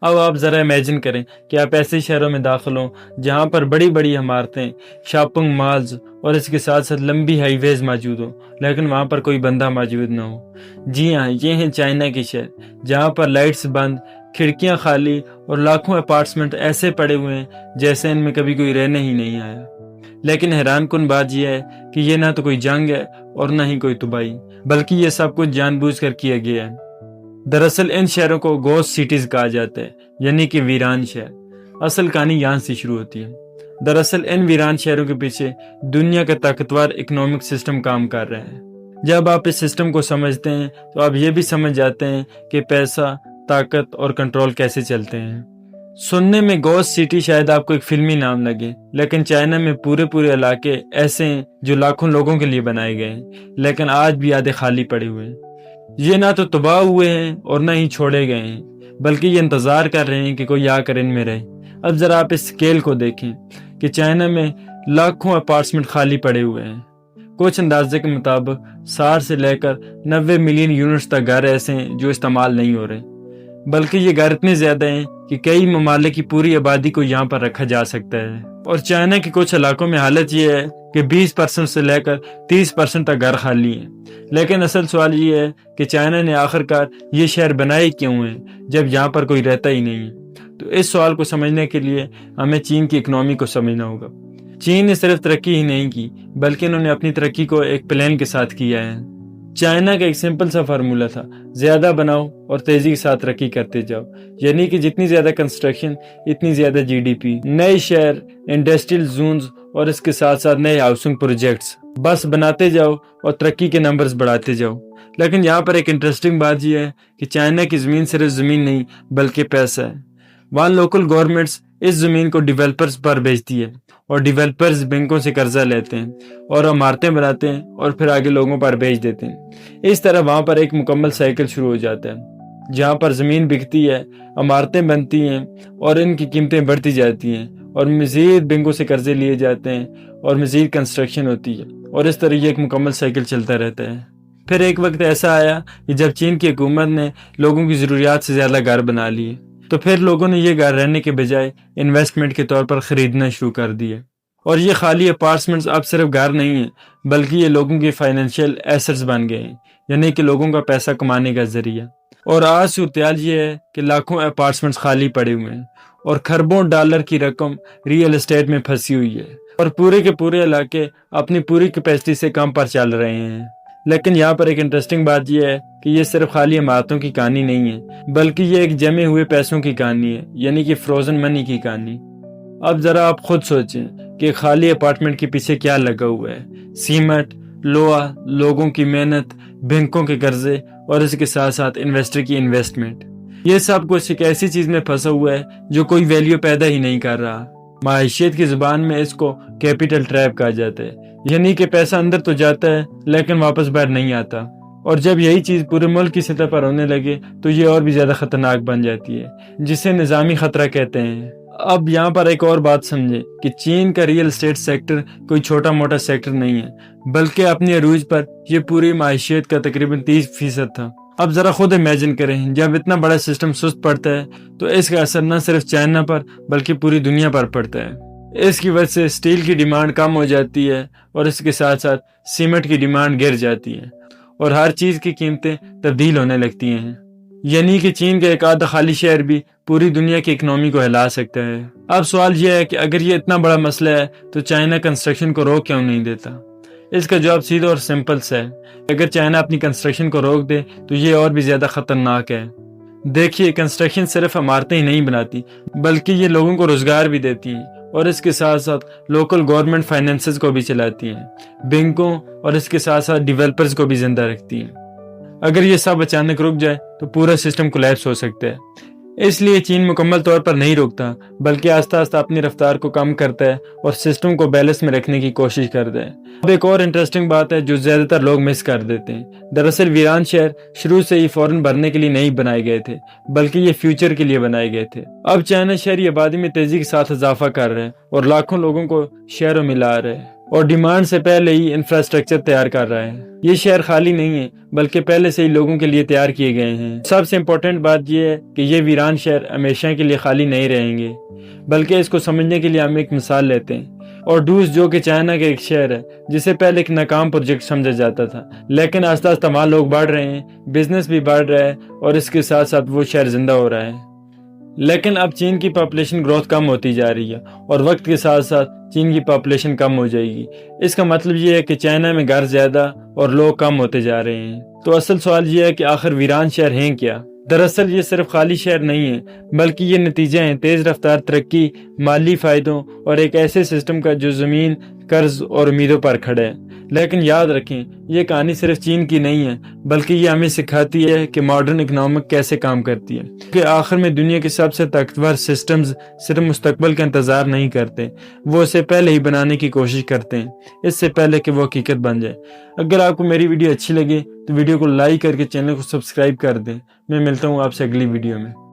اب آپ ذرا امیجن کریں کہ آپ ایسے شہروں میں داخل ہوں جہاں پر بڑی بڑی عمارتیں، شاپنگ مالز اور اس کے ساتھ ساتھ لمبی ہائی ویز موجود ہوں، لیکن وہاں پر کوئی بندہ موجود نہ ہو۔ جی ہاں، یہ ہیں چائنا کے شہر، جہاں پر لائٹس بند، کھڑکیاں خالی اور لاکھوں اپارٹمنٹ ایسے پڑے ہوئے ہیں جیسے ان میں کبھی کوئی رہنے ہی نہیں آیا۔ لیکن حیران کن بات یہ ہے کہ یہ نہ تو کوئی جنگ ہے اور نہ ہی کوئی تباہی، بلکہ یہ سب کچھ جان بوجھ کر کیا گیا ہے۔ دراصل ان شہروں کو گھوسٹ سٹیز کہا جاتا ہے، یعنی کہ ویران شہر۔ اصل کہانی یہاں سے شروع ہوتی ہے۔ دراصل ان ویران شہروں کے پیچھے دنیا کا طاقتور اکنامک سسٹم کام کر رہا ہے۔ جب آپ اس سسٹم کو سمجھتے ہیں تو آپ یہ بھی سمجھ جاتے ہیں کہ پیسہ، طاقت اور کنٹرول کیسے چلتے ہیں۔ سننے میں گھوسٹ سٹی شاید آپ کو ایک فلمی نام لگے، لیکن چائنا میں پورے علاقے ایسے ہیں جو لاکھوں لوگوں کے لیے بنائے گئے ہیں، لیکن آج بھی آدھے خالی پڑے ہوئے ہیں۔ یہ نہ تو تباہ ہوئے ہیں اور نہ ہی چھوڑے گئے ہیں، بلکہ یہ انتظار کر رہے ہیں کہ کوئی آ کر ان میں رہے۔ اب ذرا آپ اس اسکیل کو دیکھیں کہ چائنا میں لاکھوں اپارٹمنٹ خالی پڑے ہوئے ہیں۔ کچھ اندازے کے مطابق 60 سے لے کر 90 ملین یونٹس تک گھر ایسے ہیں جو استعمال نہیں ہو رہے، بلکہ یہ گھر اتنے زیادہ ہیں کہ کئی ممالک کی پوری آبادی کو یہاں پر رکھا جا سکتا ہے۔ اور چائنا کے کچھ علاقوں میں حالت یہ ہے کہ 20% سے لے کر 30% تک گھر خالی ہیں۔ لیکن اصل سوال یہ ہے کہ چائنا نے آخرکار یہ شہر بنائے کیوں ہیں جب یہاں پر کوئی رہتا ہی نہیں ہے؟ تو اس سوال کو سمجھنے کے لیے ہمیں چین کی اکنامی کو سمجھنا ہوگا۔ چین نے صرف ترقی ہی نہیں کی، بلکہ انہوں نے اپنی ترقی کو ایک پلان کے ساتھ کیا ہے۔ چائنا کا ایک سمپل سا فارمولا تھا، زیادہ بناؤ اور تیزی کے ساتھ ترقی کرتے جاؤ، یعنی کہ جتنی زیادہ کنسٹرکشن اتنی زیادہ جی ڈی پی، نئے شہر، انڈسٹریل زونز اور اس کے ساتھ ساتھ نئے ہاؤسنگ پروجیکٹس، بس بناتے جاؤ اور ترقی کے نمبرز بڑھاتے جاؤ۔ لیکن یہاں پر ایک انٹرسٹنگ بات یہ ہے کہ چائنا کی زمین صرف زمین نہیں بلکہ پیسہ ہے۔ وہاں لوکل گورنمنٹس اس زمین کو ڈیولپرز پر بیچتی ہے اور ڈیولپرز بینکوں سے قرضہ لیتے ہیں اور عمارتیں بناتے ہیں اور پھر آگے لوگوں پر بیچ دیتے ہیں۔ اس طرح وہاں پر ایک مکمل سائیکل شروع ہو جاتا ہے، جہاں پر زمین بکتی ہے، عمارتیں بنتی ہیں اور ان کی قیمتیں بڑھتی جاتی ہیں اور مزید بینکوں سے قرضے لیے جاتے ہیں اور مزید کنسٹرکشن ہوتی ہے، اور اس طرح یہ ایک مکمل سائیکل چلتا رہتا ہے۔ پھر ایک وقت ایسا آیا کہ جب چین کی حکومت نے لوگوں کی ضروریات سے زیادہ گھر بنا لیے، تو پھر لوگوں نے یہ گھر رہنے کے بجائے انویسٹمنٹ کے طور پر خریدنا شروع کر دیے، اور یہ خالی اپارٹمنٹس اب صرف گھر نہیں ہیں بلکہ یہ لوگوں کے فائنینشیل ایسٹس بن گئے ہیں، یعنی کہ لوگوں کا پیسہ کمانے کا ذریعہ۔ اور آج صورتحال یہ ہے کہ لاکھوں اپارٹمنٹس خالی پڑے ہوئے ہیں اور کھربوں ڈالر کی رقم ریئل اسٹیٹ میں پھنسی ہوئی ہے، اور پورے کے پورے علاقے اپنی پوری کیپیسٹی سے کم پر چل رہے ہیں۔ لیکن یہاں پر ایک انٹرسٹنگ بات یہ ہے کہ یہ صرف خالی عمارتوں کی کہانی نہیں ہے، بلکہ یہ ایک جمے ہوئے پیسوں کی کہانی ہے، یعنی کہ فروزن منی کی کہانی۔ اب ذرا آپ خود سوچیں کہ خالی اپارٹمنٹ کے پیچھے کیا لگا ہوا ہے؟ سیمنٹ، لوہا، لوگوں کی محنت، بینکوں کے قرضے اور اس کے ساتھ ساتھ انویسٹر کی انویسٹمنٹ۔ یہ سب کچھ ایک ایسی چیز میں پھنسا ہوا ہے جو کوئی ویلیو پیدا ہی نہیں کر رہا۔ معیشت کی زبان میں اس کو کیپٹل ٹریپ کہا جاتا ہے، یعنی کہ پیسہ اندر تو جاتا ہے لیکن واپس باہر نہیں آتا، اور جب یہی چیز پورے ملک کی سطح پر ہونے لگے تو یہ اور بھی زیادہ خطرناک بن جاتی ہے، جسے نظامی خطرہ کہتے ہیں۔ اب یہاں پر ایک اور بات سمجھے کہ چین کا ریئل اسٹیٹ سیکٹر کوئی چھوٹا موٹا سیکٹر نہیں ہے، بلکہ اپنی عروج پر یہ پوری معیشت کا تقریباً 30% تھا۔ اب ذرا خود امیجن کریں، جب اتنا بڑا سسٹم سست پڑتا ہے تو اس کا اثر نہ صرف چائنا پر بلکہ پوری دنیا پر پڑتا ہے۔ اس کی وجہ سے اسٹیل کی ڈیمانڈ کم ہو جاتی ہے اور اس کے ساتھ ساتھ سیمنٹ کی ڈیمانڈ گر جاتی ہے اور ہر چیز کی قیمتیں تبدیل ہونے لگتی ہیں، یعنی کہ چین کا ایک آدھا خالی شہر بھی پوری دنیا کی اکنامی کو ہلا سکتا ہے۔ اب سوال یہ ہے کہ اگر یہ اتنا بڑا مسئلہ ہے تو چائنا کنسٹرکشن کو روک کیوں نہیں دیتا؟ اس کا جواب سیدھا اور سمپل سا ہے، اگر چائنا اپنی کنسٹرکشن کو روک دے تو یہ اور بھی زیادہ خطرناک ہے۔ دیکھیے، کنسٹرکشن صرف عمارتیں ہی نہیں بناتی بلکہ یہ لوگوں کو روزگار بھی دیتی ہیں، اور اس کے ساتھ ساتھ لوکل گورنمنٹ فائنینسز کو بھی چلاتی ہیں، بینکوں اور اس کے ساتھ ساتھ ڈیولپرز کو بھی زندہ رکھتی ہیں۔ اگر یہ سب اچانک رک جائے تو پورا سسٹم کولیپس ہو سکتا ہے۔ اس لیے چین مکمل طور پر نہیں روکتا بلکہ آہستہ آہستہ اپنی رفتار کو کم کرتا ہے اور سسٹم کو بیلنس میں رکھنے کی کوشش کرتا ہے۔ اب ایک اور انٹرسٹنگ بات ہے جو زیادہ تر لوگ مس کر دیتے ہیں۔ دراصل ویران شہر شروع سے ہی فوراً بھرنے کے لیے نہیں بنائے گئے تھے بلکہ یہ فیوچر کے لیے بنائے گئے تھے۔ اب چائنا شہری آبادی میں تیزی کے ساتھ اضافہ کر رہا ہے اور لاکھوں لوگوں کو شہروں میں لا رہا ہے، اور ڈیمانڈ سے پہلے ہی انفراسٹرکچر تیار کر رہا ہے۔ یہ شہر خالی نہیں ہے بلکہ پہلے سے ہی لوگوں کے لیے تیار کیے گئے ہیں۔ سب سے امپورٹنٹ بات یہ ہے کہ یہ ویران شہر ہمیشہ کے لیے خالی نہیں رہیں گے، بلکہ اس کو سمجھنے کے لیے ہم ایک مثال لیتے ہیں۔ اور ڈوس جو کہ چائنا کا ایک شہر ہے جسے پہلے ایک ناکام پروجیکٹ سمجھا جاتا تھا، لیکن آہستہ آہستہ وہاں لوگ بڑھ رہے ہیں، بزنس بھی بڑھ رہا ہے اور اس کے ساتھ ساتھ وہ شہر زندہ ہو رہا ہے۔ لیکن اب چین کی پاپولیشن گروتھ کم ہوتی جا رہی ہے اور وقت کے ساتھ ساتھ چین کی پاپولیشن کم ہو جائے گی۔ اس کا مطلب یہ ہے کہ چائنا میں گھر زیادہ اور لوگ کم ہوتے جا رہے ہیں۔ تو اصل سوال یہ ہے کہ آخر ویران شہر ہیں کیا؟ دراصل یہ صرف خالی شہر نہیں ہے، بلکہ یہ نتیجہ ہیں تیز رفتار ترقی، مالی فائدوں اور ایک ایسے سسٹم کا جو زمین، قرض اور امیدوں پر کھڑا ہے۔ لیکن یاد رکھیں، یہ کہانی صرف چین کی نہیں ہے، بلکہ یہ ہمیں سکھاتی ہے کہ ماڈرن اکنامک کیسے کام کرتی ہے۔ کہ آخر میں دنیا کے سب سے طاقتور سسٹمز صرف مستقبل کا انتظار نہیں کرتے، وہ اسے پہلے ہی بنانے کی کوشش کرتے ہیں، اس سے پہلے کہ وہ حقیقت بن جائے۔ اگر آپ کو میری ویڈیو اچھی لگے تو ویڈیو کو لائک کر کے چینل کو سبسکرائب کر دیں۔ میں ملتا ہوں آپ سے اگلی ویڈیو میں۔